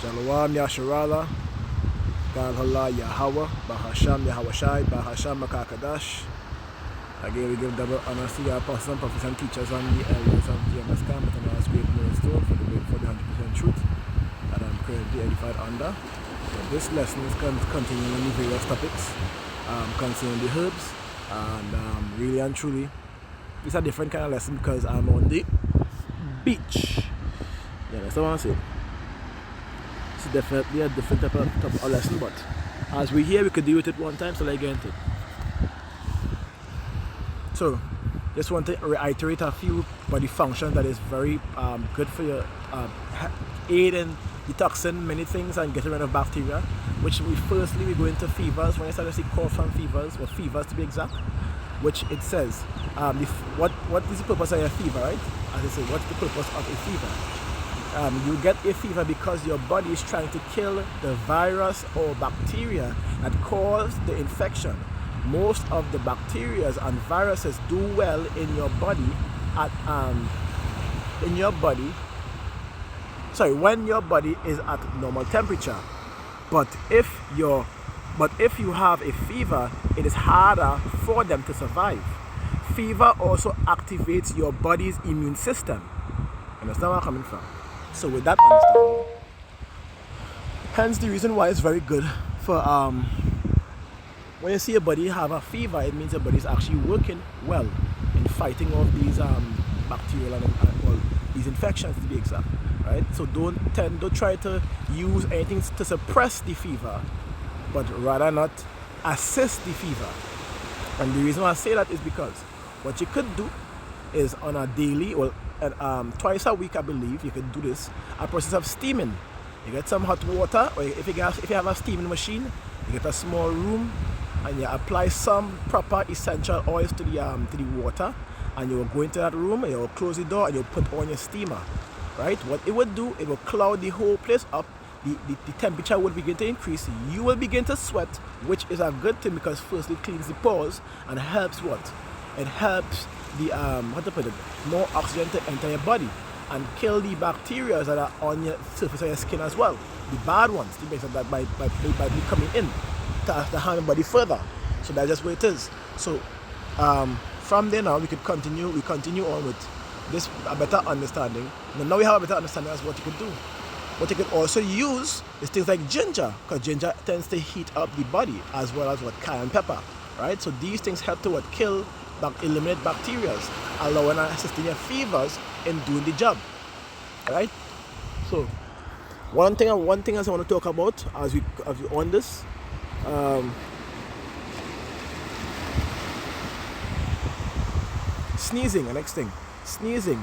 Shalom Yasharala, Galhala Yahweh, Bahasham Yahawashai, Bahasham Makakadash. Again, we give double honor to the apostles and prophets and teachers and the elders of the Camp and our great millstone for the 100% truth that I'm currently edified under. So this lesson is continuing the various topics concerning the herbs, and really and truly, it's a different kind of lesson because I'm on the beach. Yeah, that's what I'm saying. It's definitely a different type of lesson, but as we hear, we could deal with it one time, so let's get into it. So, just want to reiterate a few body functions that is very good for your aid in detoxing many things and getting rid of bacteria. Which we're going to fevers. When I start to see cough and fevers, or fevers to be exact, which it says, what is the purpose of a fever, right? As I say, what's the purpose of a fever? You get a fever because your body is trying to kill the virus or bacteria that cause the infection. Most of the bacteria and viruses do well in your body when your body is at normal temperature. But if you have a fever, it is harder for them to survive. Fever also activates your body's immune system. Understand where I'm coming from? So with that understanding, hence the reason why it's very good for when you see your body have a fever, it means your body is actually working well in fighting off these bacterial and these infections, to be exact, right? So don't try to use anything to suppress the fever, but rather not assist the fever. And the reason why I say that is because what you could do is on a daily, twice a week, I believe, you can do this, a process of steaming. You get some hot water, or if you have a steaming machine, you get a small room, and you apply some proper essential oils to the water, and you will go into that room, and you will close the door, and you'll put on your steamer, right? What it would do, it will cloud the whole place up. The temperature will begin to increase. You will begin to sweat, which is a good thing because firstly it cleans the pores and helps what? It helps the more oxygen to enter your body and kill the bacteria that are on your surface of your skin as well. The bad ones, the things that by coming in to harm your body further. So that's just what it is. So from there now we continue on with this a better understanding. Now we have a better understanding as what you could do. What you could also use is things like ginger, because ginger tends to heat up the body, as well as cayenne pepper, right? So these things help to eliminate bacteria, allowing and assisting your fevers in doing the job, right? So one thing I want to talk about as we on this, sneezing. The next thing, sneezing.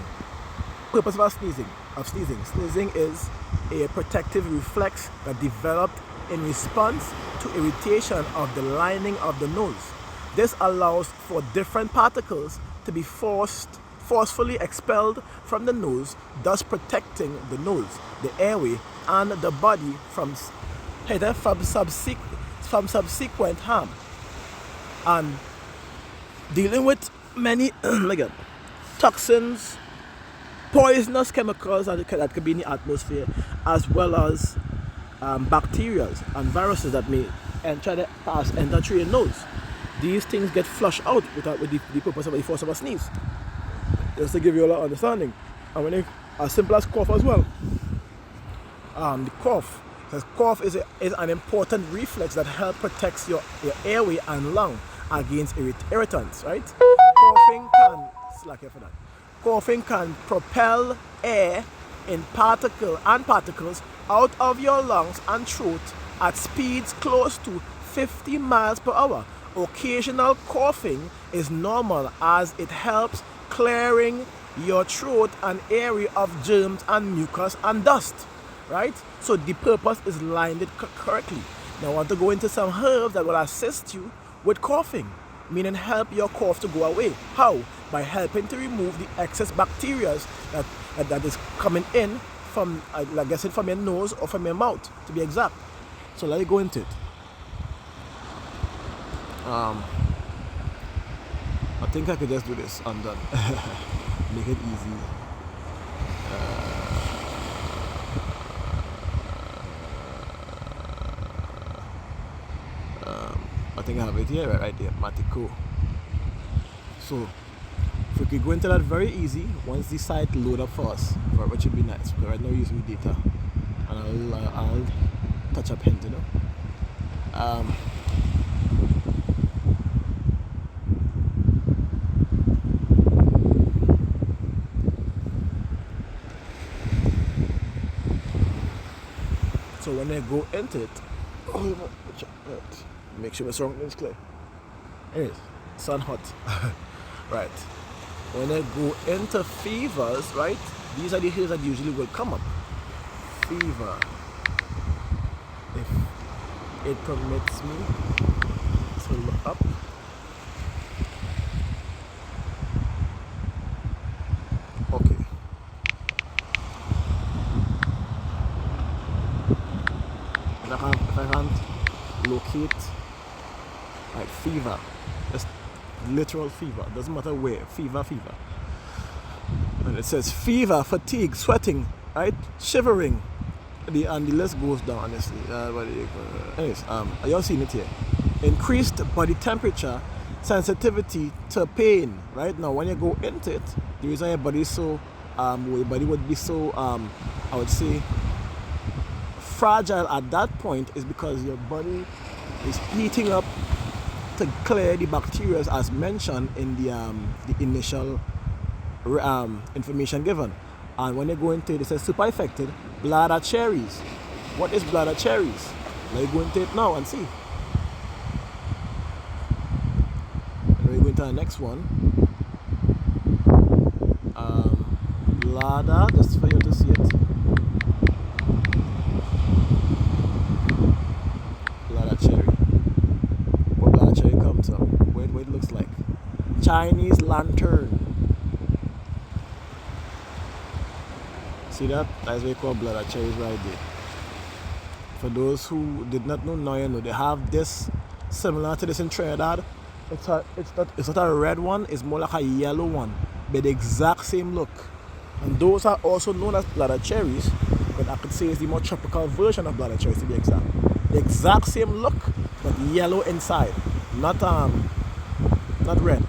Purpose of sneezing. Sneezing is a protective reflex that developed in response to irritation of the lining of the nose. This allows for different particles to be forcefully expelled from the nose, thus protecting the nose, the airway, and the body from subsequent harm. And dealing with many toxins, poisonous chemicals that could be in the atmosphere, as well as bacteria and viruses that may enter through your nose. These things get flushed out with the purpose of the force of a sneeze. Just to give you a lot of understanding. And when as simple as cough as well. The cough is an important reflex that helps protect your airway and lung against irritants, right? Coughing can propel air in particles out of your lungs and throat at speeds close to 50 miles per hour. Occasional coughing is normal as it helps clearing your throat and area of germs and mucus and dust, right? So the purpose is lined correctly. Now I want to go into some herbs that will assist you with coughing, meaning help your cough to go away. How? By helping to remove the excess bacteria that is coming in from your nose or from your mouth, to be exact. So let me go into it. I think I could just do this. I'm done. Make it easy. I think I have it here, right there, Matico. So if we could go into that very easy once the site load up for us, which would be nice, because right now we're using the data, and I'll touch up hint, you know. So when I go into it, make sure my surrounding is clear. Anyways, sun hot. Right. When I go into fevers, right, these are the hills that usually will come up. Fever. If it permits me to look up. Okay. If I can't locate like fever, just literal fever, doesn't matter where, fever. And it says fever, fatigue, sweating, right, shivering, and the list goes down, honestly. Anyways, y'all seen it here. Increased body temperature, sensitivity to pain, right? Now when you go into it, the reason your body is so your body would be so I would say fragile at that point is because your body is heating up to clear the bacteria as mentioned in the initial information given. And when they go into it, it says super affected bladder cherries. What is bladder cherries? Let's go into it now and see. And we go into the next one. Bladder, just for you to see it. Bladder cherry. What bladder cherry comes up? What it looks like. Chinese lantern. See that? That's what we call bladder cherries right there. For those who did not know, now you know. They have this similar to this in Trinidad. It's not a red one, it's more like a yellow one, but the exact same look. And those are also known as bladder cherries, but I could say it's the more tropical version of bladder cherries to be exact. The exact same look, but yellow inside, not red.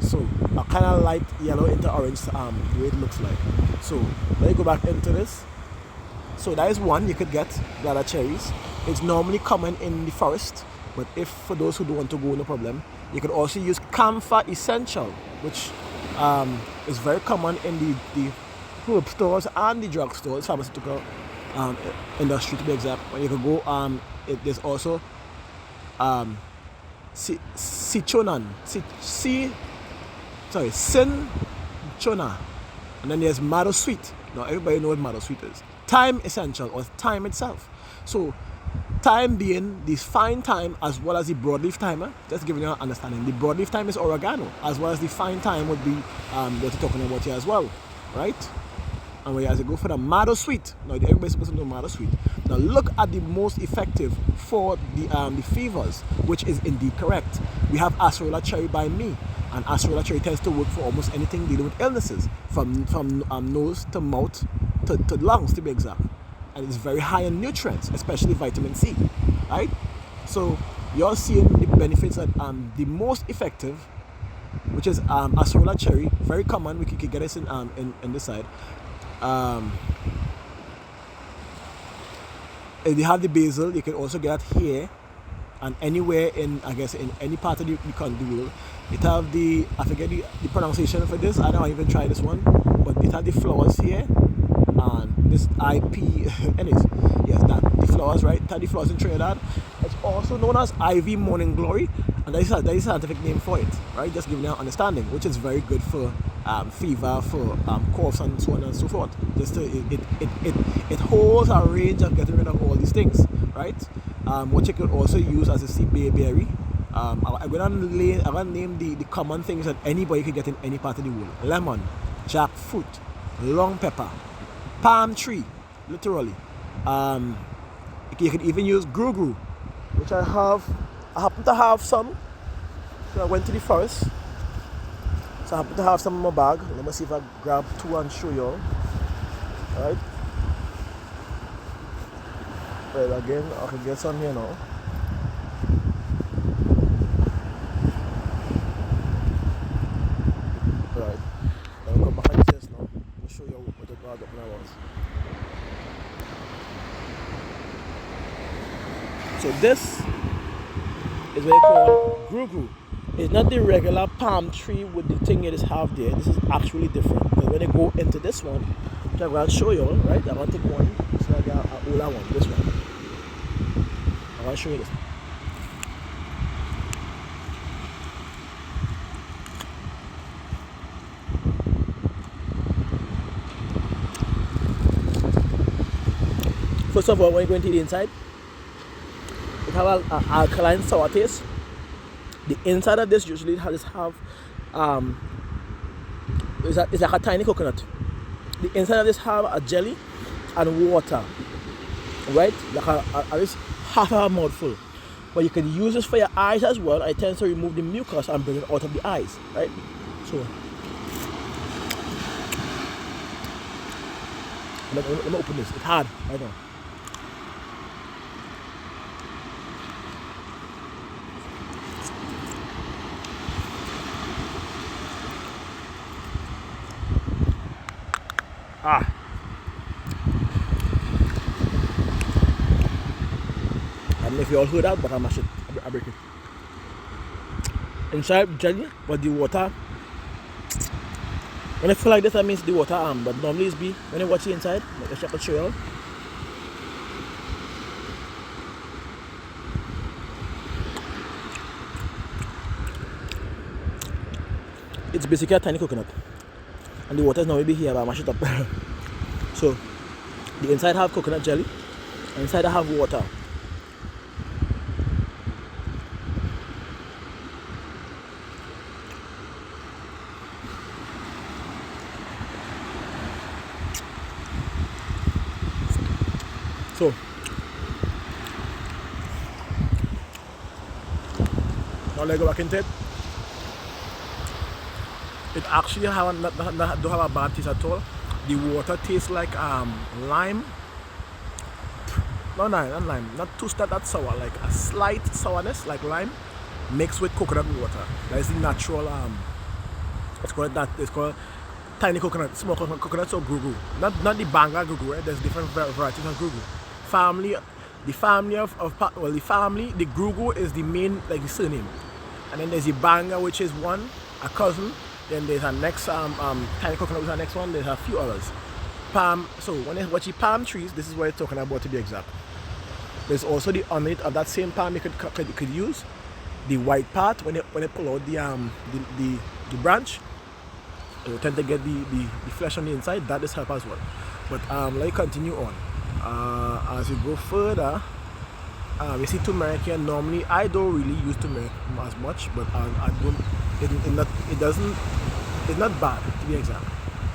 So a kind of light yellow into orange, the way it looks like. So let me go back into this. So that is one you could get, bladder cherries. It's normally common in the forest, but if for those who don't want to go, no problem. You could also use camphor essential, which is very common in the herb stores and the drug stores, pharmaceutical industry to be exact. When you could go, there's also cinchona, and then there's madder sweet. Now everybody knows what madder sweet is. Thyme essential, or thyme itself. So thyme being the fine thyme as well as the broadleaf thyme. Just giving you an understanding. The broadleaf thyme is oregano, as well as the fine thyme would be what you're talking about here as well, right? And whereas you go for the madder sweet, now everybody's supposed to know madder sweet. Now look at the most effective for the fevers, which is indeed correct. We have acerola cherry by me, and acerola cherry tends to work for almost anything dealing with illnesses, from nose to mouth to lungs to be exact. And it's very high in nutrients, especially vitamin C, right? So you're seeing the benefits that the most effective, which is acerola cherry, very common. We could get this in this side. If you have the basil, you can also get it here and anywhere in, I guess, in any part of the world. It have I forget the pronunciation for this. I don't even try this one, but it have the flowers here. And this IP, anyways, yes, that the flowers, right? That the flowers in Trinidad. It's also known as Ivy Morning Glory, and that is a scientific name for it, right? Just giving you an understanding, which is very good for fever, for coughs, and so on and so forth. Just it holds a range of getting rid of all these things, right? What you could also use as a sea bayberry. I'm gonna name the common things that anybody could get in any part of the world: lemon, jackfruit, long pepper, palm tree, literally. You can even use gru, which I happen to have some. So I went to the forest, so I happen to have some in my bag. Let me see if I grab two and show you all. Alright. Well, again, I can get some here now. So this is what they call grugu. It's not the regular palm tree with the thing you just have there. This is actually different. Because when they go into this one, which I'm going to show you, right? I'm going to take one. So I got an older one, this one. I'm going to show you this. First of all, when you go into the inside, it have an alkaline sour taste. The inside of this usually it's like a tiny coconut. The inside of this have a jelly and water, right? Like at least half a mouthful. But you can use this for your eyes as well. It tends to remove the mucus and bring it out of the eyes, right? So let me open this. It's hard right now. I don't know if you all heard that, but I mash it. I break it. Inside jelly, but the water. When I feel like this, that means the water but normally it's be when you watch the inside, like I can show you all. It's basically a tiny coconut. And the water is not maybe here, but I mash it up. So the inside have coconut jelly, and inside I have water. So now let's go back into it. It actually don't have a bad taste at all. The water tastes like lime. No, not lime. Not too that sour. Like a slight sourness, like lime, mixed with coconut water. That is the natural. It's called tiny coconut, small coconut, or grugu. Not the banga grugu. Right? There's different varieties of grugu. The grugu is the main, like the surname, and then there's the banga, which is one, a cousin. Then there's a next tiny coconut with the next one. There's a few others. So when you watch the palm trees, this is what you're talking about to be exact. There's also the underneath of that same palm you could use the white part when you pull out the branch. You tend to get the flesh on the inside. That is help as well. But let me continue on. As you go further, we see turmeric here. Normally, I don't really use turmeric as much, but I don't. It's not bad to be exact,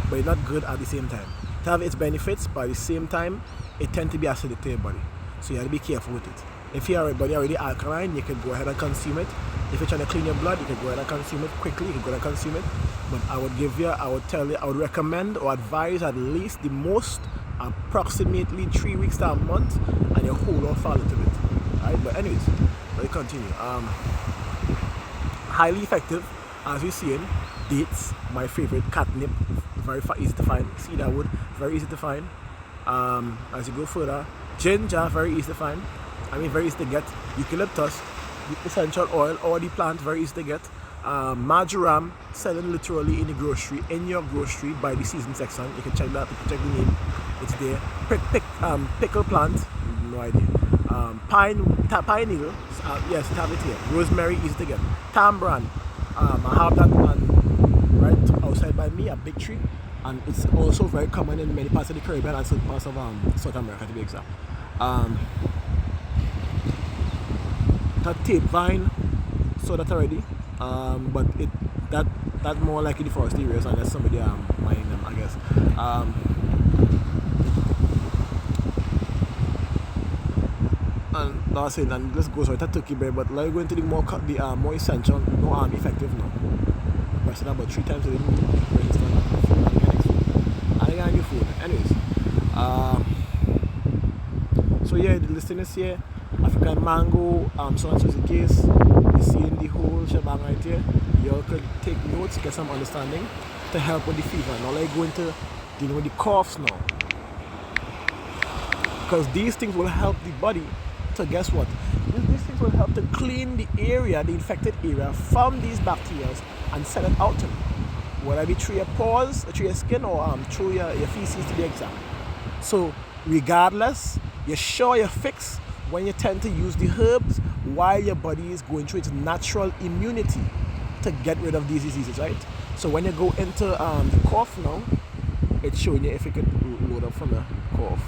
but it's not good at the same time. It have its benefits, but at the same time, it tends to be acidic to your body. So you have to be careful with it. If your body already alkaline, you can go ahead and consume it. If you're trying to clean your blood, you can go ahead and consume it quickly. You can go ahead and consume it. But I would recommend or advise at least the most approximately 3 weeks to a month, and you hold off a little bit. Right? But anyways, let me continue. Highly effective, as we're seeing. Dates, my favorite. Catnip, very easy to find. Cedar wood, very easy to find. As you go further, ginger, very easy to find. Very easy to get. Eucalyptus, the essential oil, or the plant, very easy to get. Marjoram, selling literally in your grocery by the season section. You can check that. You can check the name. It's there. Pickle plant, no idea. Pine needle, yes, you have it here. Rosemary, easy to get. Tamarind, I have that one right outside by me, a big tree, and it's also very common in many parts of the Caribbean and certain parts of South America to be exact. That tape vine, saw that already, but that more like in the forest areas unless somebody mining them, I guess. And that's it. And let's go. So it's a turkey berry, but let's go into the more essential, more effective now. Press it about 3 times a day. I got new food. Anyways, so yeah, the listeners here, African mango, so and so is the case. You see in the whole shebang right here. You all could take notes, get some understanding to help with the fever. Now let's go into dealing with the coughs now, because these things will help the body to guess what? These things will help to clean the area, the infected area, from these bacteria and send it out to you. Whether it be through your pores, through your skin, or through your feces to be exact. So regardless, you're sure you're fixed when you tend to use the herbs while your body is going through its natural immunity to get rid of these diseases, right? So when you go into the cough now, it's showing you if you could load up from the cough.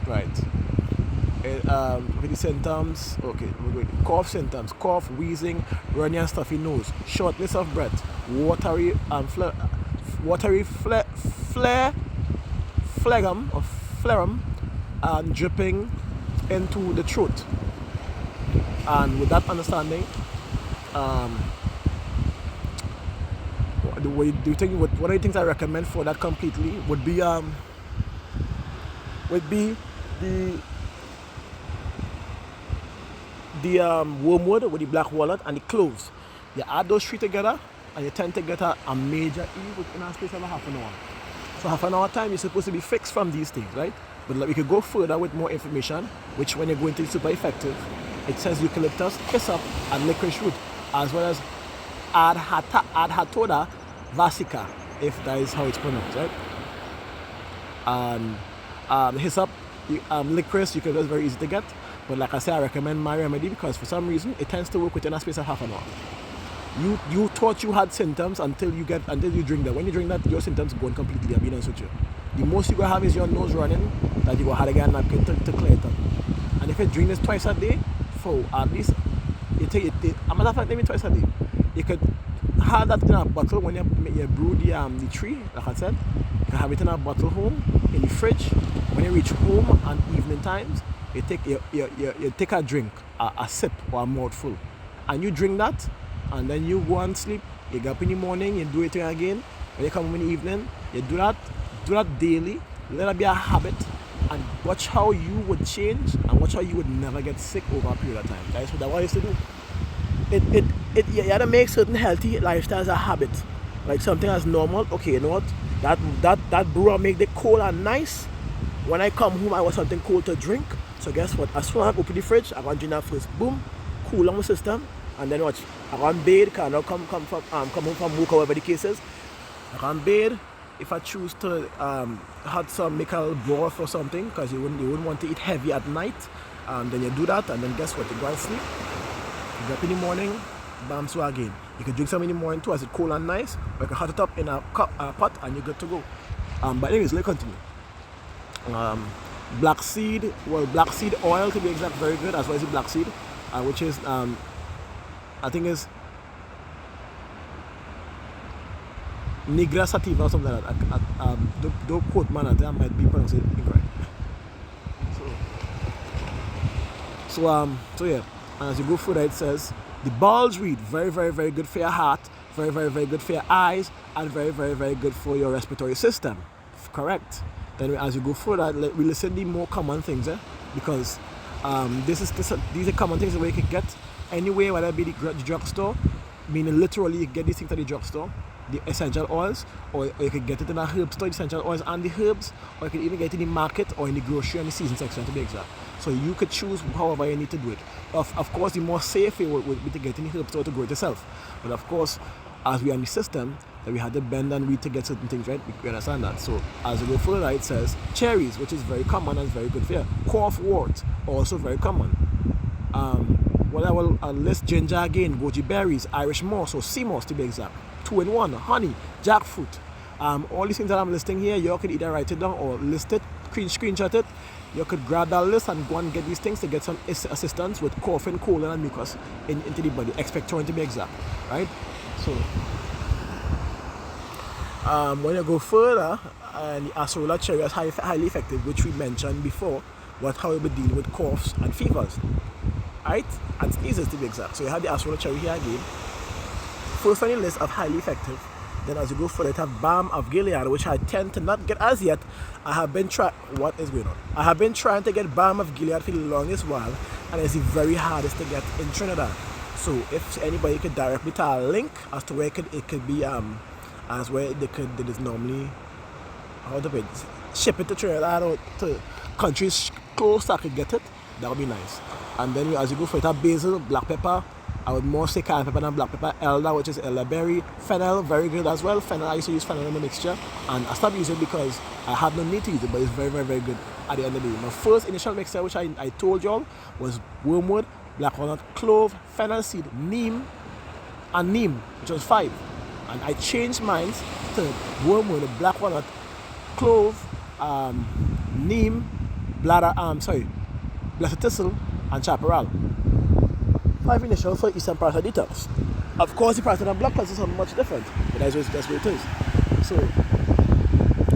Right. With the symptoms, okay, we're going. Cough symptoms: cough, wheezing, runny and stuffy nose, shortness of breath, watery phlegm, and dripping into the throat. And with that understanding, one of the things I recommend for that completely would be the wormwood with the black walnut and the cloves. You add those three together and you tend to get a major ease within a space of a half an hour. So half an hour time you're supposed to be fixed from these things, right? But we could go further with more information, which when you're going to be super effective, it says eucalyptus, hyssop, and licorice root, as well as Adhatoda vasica, if that is how it's pronounced, right? And hyssop, licorice, it's very easy to get. But like I said, I recommend my remedy because for some reason it tends to work within a space of half an hour. You thought you had symptoms until you drink that. When you drink that, your symptoms go on completely. I'll be honest with you. The most you're gonna have is your nose running, that you will have to get a napkin to clear it up. And if you drink this twice a day, for at least a matter of fact, maybe twice a day, you could have that in a bottle when you brew the tree, like I said. You can have it in a bottle home, in the fridge. When you reach home and evening times, you take a drink, a sip or a mouthful, and you drink that, and then you go and sleep. You get up in the morning, you do it again. When you come home in the evening, you do that daily. Let it be a habit, and watch how you would change, and watch how you would never get sick over a period of time. That's what I used to do. You have to make certain healthy lifestyles a habit, like something as normal. Okay, you know what? That brewer make the cold and nice. When I come home, I want something cold to drink. So guess what? As soon as I open the fridge, I want to drink that first. Boom, cool on my system, and then watch. I want to bathe. Can I come home from work or whatever the case is? I can bathe. If I choose to have some make a broth or something, because you wouldn't want to eat heavy at night, then you do that, and then guess what? You go and sleep. You get up in the morning, bam, so again. You can drink some in the morning too, as it's cool and nice, or you can hot it up in a pot, and you're good to go. But anyways, let's continue. Black seed oil to be exact, very good, as well as the black seed, which is I think is Nigra sativa or something like that. Don't quote man, I think I might be pronouncing it incorrect. So yeah, and as you go further, it says the bulge reed, very, very, very good for your heart, very, very, very good for your eyes, and very, very, very good for your respiratory system. Correct. Then as you go further, we listen to the more common things, because these are common things that you can get anywhere, whether it be the drugstore, meaning literally you get these things at the drugstore, the essential oils, or you can get it in a herb store, the essential oils and the herbs, or you can even get it in the market or in the grocery and the season section to be exact. So you could choose however you need to do it. Of course, the more safe way would be to get in the herb store to grow it yourself. But of course, as we are in the system, that we had to bend and weed to get certain things right. We understand that. So as we go further, it says cherries, which is very common and very good for you. Cough wort, also very common. What I will list: ginger again, goji berries, Irish moss or sea moss to be exact. 2-in-1, honey, jackfruit. All these things that I'm listing here, you could either write it down or list it, screenshot it. You could grab that list and go and get these things to get some assistance with coughing, cold, and mucus into the body, expectorant to be exact, right? So when you go further, the acerola cherry is highly effective, which we mentioned before, how you'll be dealing with coughs and fevers, right? And sneezes to be exact. So you have the acerola cherry here again. First on the list of highly effective. Then as you go further, you have balm of Gilead, which I tend to not get as yet. I have been what is going on? I have been trying to get balm of Gilead for the longest while, and it's the very hardest to get in Trinidad. So if anybody could direct me to a link as to where it could be as where it is normally, how to put it, ship it to Trinidad or to countries close that I could get it, that would be nice. And then as you go for it, basil, black pepper. I would more say cayenne pepper than black pepper. Elder, which is elderberry. Fennel, very good as well. Fennel, I used to use fennel in the mixture. And I stopped using it because I had no need to use it, but it's very, very, very good at the end of the day. My first initial mixture, which I told y'all, was wormwood, black walnut, clove, fennel seed, neem, and neem, which was 5. And I changed mine to wormwood, black walnut, clove, neem, blessed thistle, and chaparral. 5 initial for Eastern Parts detox. Of course, the Parts of blood cleanses are much different, but that's what it is. So,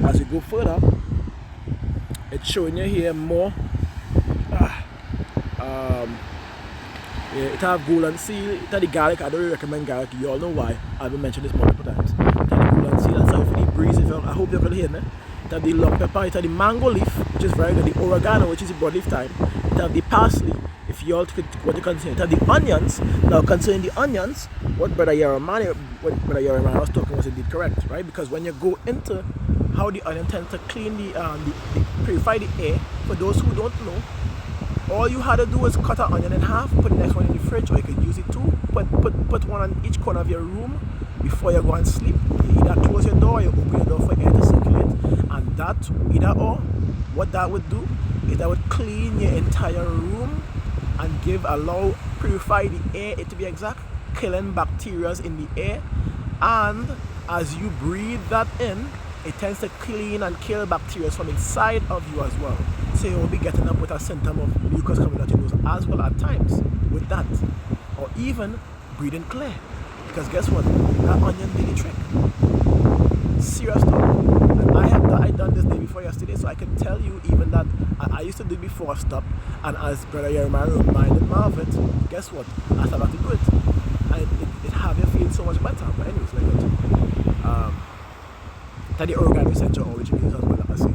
as you go further, it's showing you here more. It have golden seal, it have the garlic. I don't really recommend garlic. You all know why. I've been mentioning this multiple times. It have the golden seal, that's how you breeze. I hope you're going to hear me. It have the long pepper, it have the mango leaf, which is very good, the oregano, which is the broadleaf thyme. It have the parsley. If you all what you consider, it have the onions. Now concerning the onions, what Brother Yaramani was talking was indeed correct, right? Because when you go into how the onion tends to clean the purify the air, for those who don't know, all you had to do is cut an onion in half, put the next one in the fridge, or you can use it too. Put one on each corner of your room before you go and sleep. You either close your door or you open your door for air to circulate, and that either or, what that would do is that would clean your entire room and purify the air, to be exact, killing bacteria in the air. And as you breathe that in, it tends to clean and kill bacteria from inside of you as well. So you will be getting up with a symptom of mucus coming out your nose as well at times with that. Or even breathing clear. Because guess what? That onion did the trick. Serious talk. And I done this day before yesterday, so I can tell you even that I used to do it before I stopped. And as Brother Jeremiah reminded me of it, guess what? I started to do it. And it have you feel so much better. But anyways, like that. That the organ essential oil, which means as well, like I say.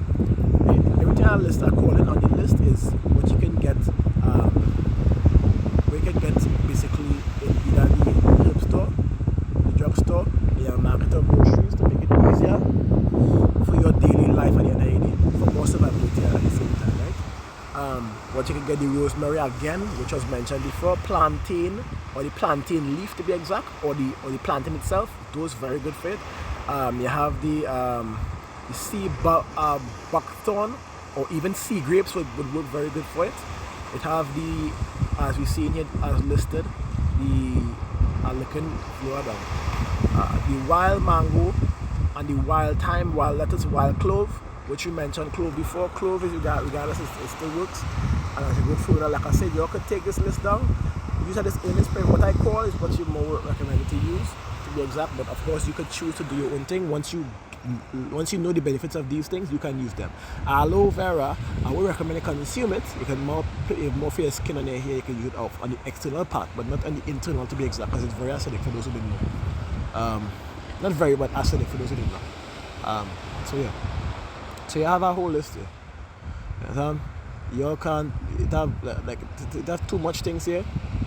Everything I list I call it on the list is what you can get basically in either the herb store, the drugstore, your market or groceries to make it easier for your daily life at the end of the day, for more survivability at the same time, right? What you can get the rosemary again, which was mentioned before, plantain, or the plantain leaf to be exact, or the plantain itself, those very good for it. You have the sea buckthorn, or even sea grapes would work very good for it. It have the, as we see in here as listed, the the wild mango and the wild thyme, wild lettuce, wild clove, which we mentioned clove before. Clove is regardless, it still works. And as you go further, like I said, you all could take this list down. Use this in this what I call is what you more recommended to use, to be exact. But of course, you could choose to do your own thing. Once you know the benefits of these things, you can use them. Aloe vera, I would recommend you consume it. You can more for your skin on your hair. You can use it off on the external part, but not on the internal, to be exact, because it's very acidic for those who didn't know. Not very, but acidic for those who didn't know. So yeah. So you have a whole list here. You can't it have too much things here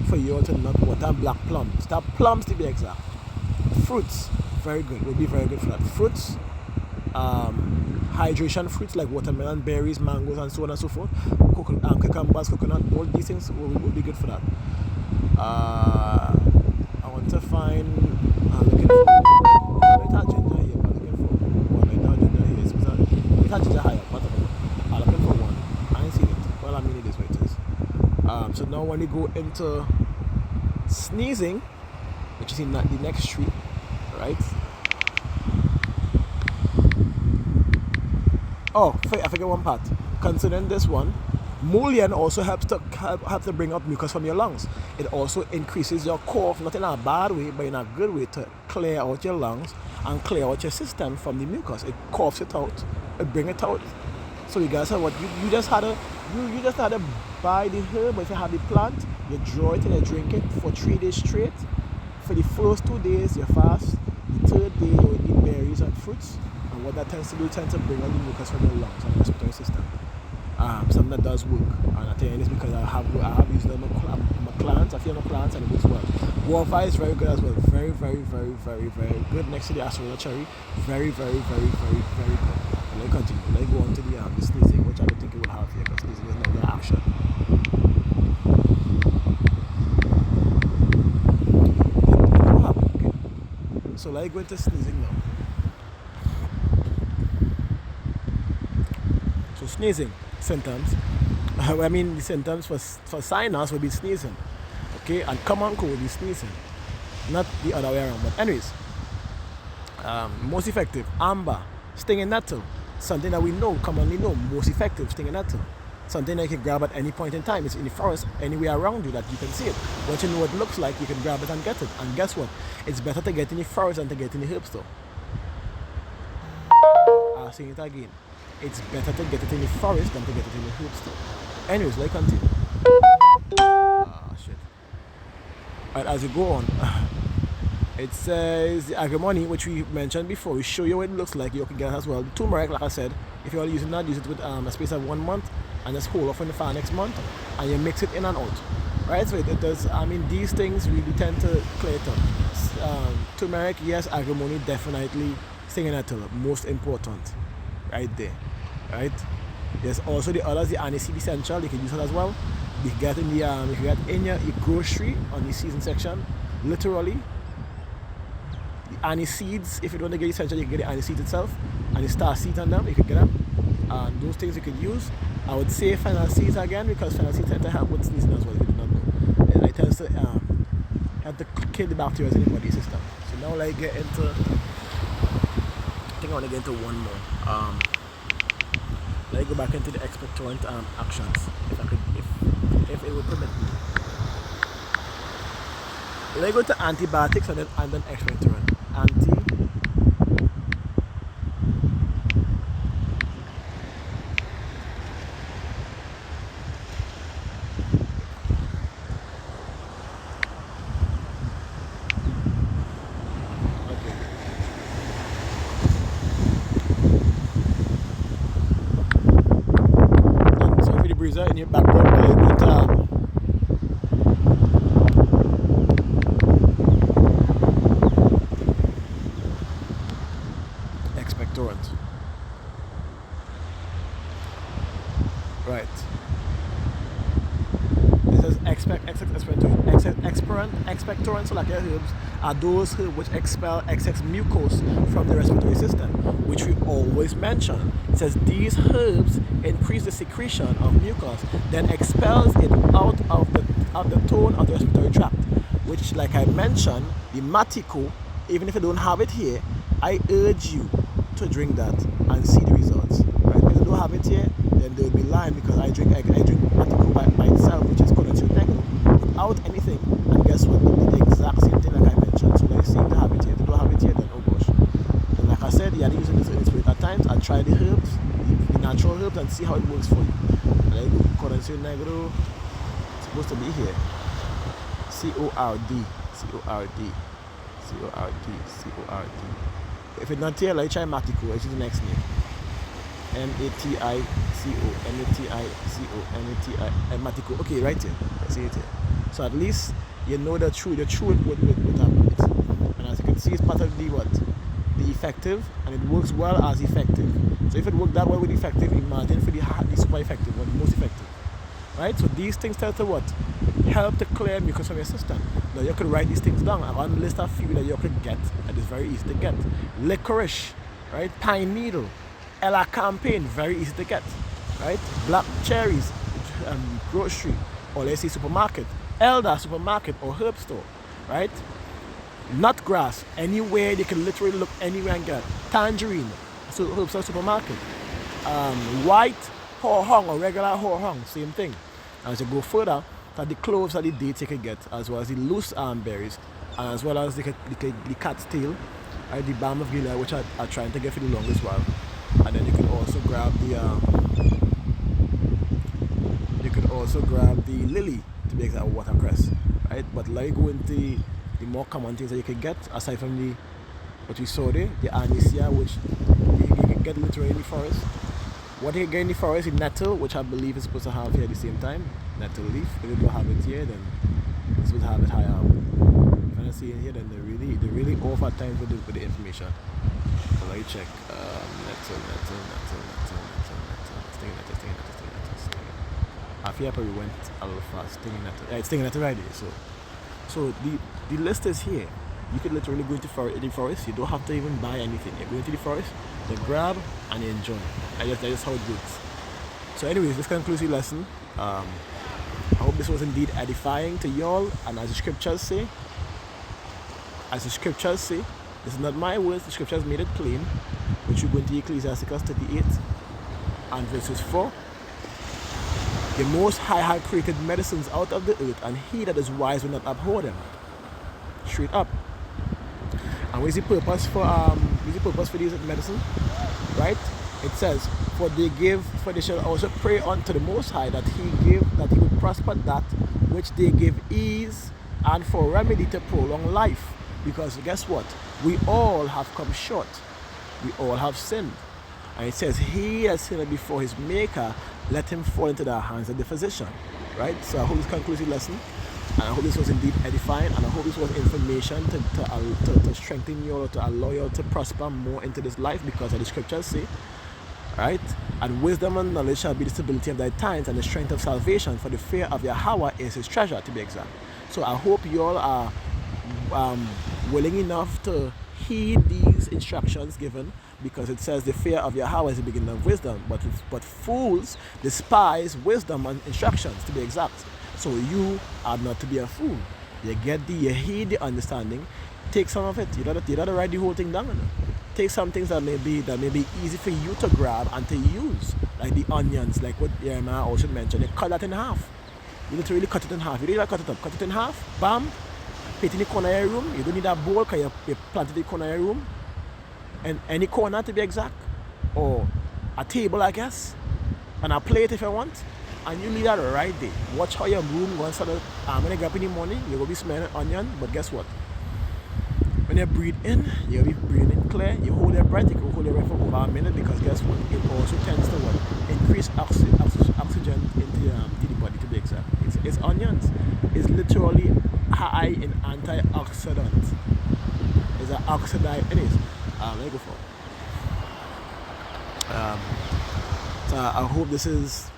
for you to not want. And black plums. That plums to be exact. Fruits, very good. Would be very good for that. Fruits, hydration fruits like watermelon, berries, mangoes, and so on and so forth. Cucumbers, coconut, all these things will be good for that. I want to find. I'm looking for. It has ginger here, but I'm looking for one. It has ginger here. It has ginger higher, but I'm looking for one. I ain't seen it. Well, I mean it is what it is. So now when you go into sneezing, which is in the next street, right? Oh, I forget one part. Considering this one, mullein also helps to bring up mucus from your lungs. It also increases your cough, not in a bad way, but in a good way, to clear out your lungs and clear out your system from the mucus. It coughs it out, it brings it out. So you guys have what you just had to buy the herb, but if you have the plant, you draw it and you drink it for 3 days straight. For the first 2 days you fast. The third day you eat berries and fruits. And what that tends to do, tends to bring out the mucus from your lungs and respiratory system. Something that does work. And I tell you this because I have used them on my plants. I feel my plants and it works well. Guava is very good as well. Very, very, very, very, very good. Next to the Asarola cherry. Very, very, very, very, very good. Let's continue. Let's go on to the sneezing, which I don't think it will have here because sneezing is not the action. It will happen, okay. So let's go into sneezing now. So sneezing symptoms. I mean the symptoms for sinus would be sneezing. Okay, and common cold would be sneezing. Not the other way around. But anyways, most effective, amber, stinging nettle. Something that we know, commonly know, most effective, stinging nettle. Something that you can grab at any point in time. It's in the forest, anywhere around you that you can see it. Once you know what it looks like, you can grab it and get it. And guess what? It's better to get in the forest than to get in the herb store. I'll say it again. It's better to get it in the forest than to get it in the herb store. Anyways, let's continue. Shit. Alright, as you go on, it says the agrimony, which we mentioned before. We show you what it looks like. You can get it as well. The turmeric, like I said, if you're using that, use it with a space of 1 month and just hold off in the fire next month, and you mix it in and out. Right? So it does. I mean, these things really tend to clear it up. Turmeric, yes. Agrimony, definitely. Stinging nettle, most important. Right there. Right? There's also the others, the aniseed essential. You can use it as well. You can get in the you can get in your grocery on the season section. Literally, the aniseeds. If you don't want to get essential, you can get the aniseed itself and the star seeds on them. You can get them. And those things you can use. I would say fennel seeds again because fennel seeds tend to help with sneezing as well. If you do not know, it tends to help to kill the bacteria in the body system. So now, like, get into. I think I want to get into one more. Let me go back into the expectorant actions, if it would permit me. Let me go to antibiotics and then expectorant. In your background, with expectorant. Right. It says expectorant, so like your herbs are those herbs which expel excess mucus from the respiratory system, which we always mention. It says these herbs increase the secretion of mucus, then expels it out of the tone of the respiratory tract, which, like I mentioned, the matico, even if you don't have it here, I urge you to drink that and see the results. Right? If you don't have it here, then they will be lying because I drink matico by itself, which is called negro, without anything, and guess what? They do the exact same thing like I mentioned. So they seem to have it here. If they don't have it here, then oh gosh. And like I said, you are using this in spirit at times. I try the herbs, the natural herbs, and see how it works for you. Like Corancio Negro, it's supposed to be here. C-O-R-D. If it's not here, like try Matico, which is the next name. Matico. Okay, right here. I see it here. So at least you know the truth with it. And as you can see, it's part of the effective, and it works well as effective. So if it worked that way with effective, imagine for the super effective, or the most effective. Right? So these things tell to what? Help to clear mucus from your system. Now you could write these things down. I want to list a few that you could get, that is very easy to get. Licorice, right? Pine needle, Ella campaign, very easy to get, right? Black cherries, grocery, or let's say supermarket, elder supermarket or herb store, right? Nut grass, anywhere you can literally look anywhere and get it. Tangerine, so herb store supermarket. White horehound or regular horehound, same thing. As you go further, that the cloves are the dates you can get, as well as the loose berries, and as well as the cat's tail, right? The balm of Gilead, which are trying to get for the longest while. And then you can also grab the lily to make that watercress, right? But like go into the more common things that you can get aside from the what we saw there, the anisea, which you can get literally in the forest. What you can get in the forest is nettle, which I believe is supposed to have here at the same time. Nettle leaf. If you don't have it here, then it's supposed to have it higher up. If I don't see it here, then they really off at times with the information. Let me check. I feel I probably went a little fast. It's staying at right here. So the list is here. You could literally go into the forest. You don't have to even buy anything. You go into the forest, you grab, and you enjoy. That's just how it works. So anyways, this concludes the lesson. I hope this was indeed edifying to y'all. And as the scriptures say, this is not my words, the scriptures made it plain, which you go into Ecclesiasticus 38 and verses 4. The Most High had created medicines out of the earth, and he that is wise will not abhor them. Straight up. And what's the purpose for these medicine? Right? It says, for they shall also pray unto the Most High that he would prosper that which they give ease, and for remedy to prolong life. Because guess what? We all have come short. We all have sinned. And it says, he that sinned before his maker, let him fall into the hands of the physician. Right? So I hope this concludes the lesson. And I hope this was indeed edifying. And I hope this was information to strengthen you, or to allow you to prosper more into this life, because as the scriptures say, right? And wisdom and knowledge shall be the stability of thy times, and the strength of salvation, for the fear of Yahweh is his treasure, to be exact. So I hope you all are willing enough to heed these instructions given, because it says the fear of Yahweh is the beginning of wisdom, but fools despise wisdom and instructions, to be exact. So you are not to be a fool. You heed the understanding, take some of it. You don't write the whole thing down. Take some things that may be easy for you to grab and to use, like the onions, like what Jeremiah also mentioned. You cut that in half. You literally cut it in half. You really cut it up. Cut it in half. Bam. Put it in the corner of your room. You don't need a bowl, because you plant it in the corner of your room. And any corner, to be exact. Or a table, I guess. And a plate if you want. And you leave that right there. Watch how your room goes. So that when you get up in the morning, you're going to be smelling onion. But guess what? When you breathe in, you'll be breathing clear. You hold your breath. You can hold your breath for over a minute, because guess what? It also tends to what? Increase oxygen into the body, to be exact. It's onions. It's literally high in antioxidants. It's an oxidized. Anyways, let me go for it. So I hope this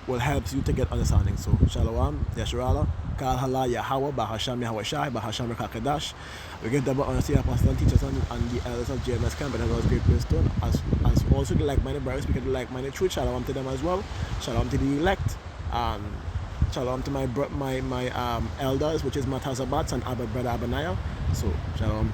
will help you to get understanding. So Shalom, Yeshua, Kal Hala, Yahweh, Bahasham Yahweh Shai, Bahasham Rakadash. We give double honor to the apostles, teachers, and the elders of GMS Camp, and as great Princeton, as also the like-minded brothers, speaking the like-minded truth. Shalom to them as well. Shalom to the elect. Shalom to my elders, which is Matazabats and Abba brother Abaniah. So Shalom.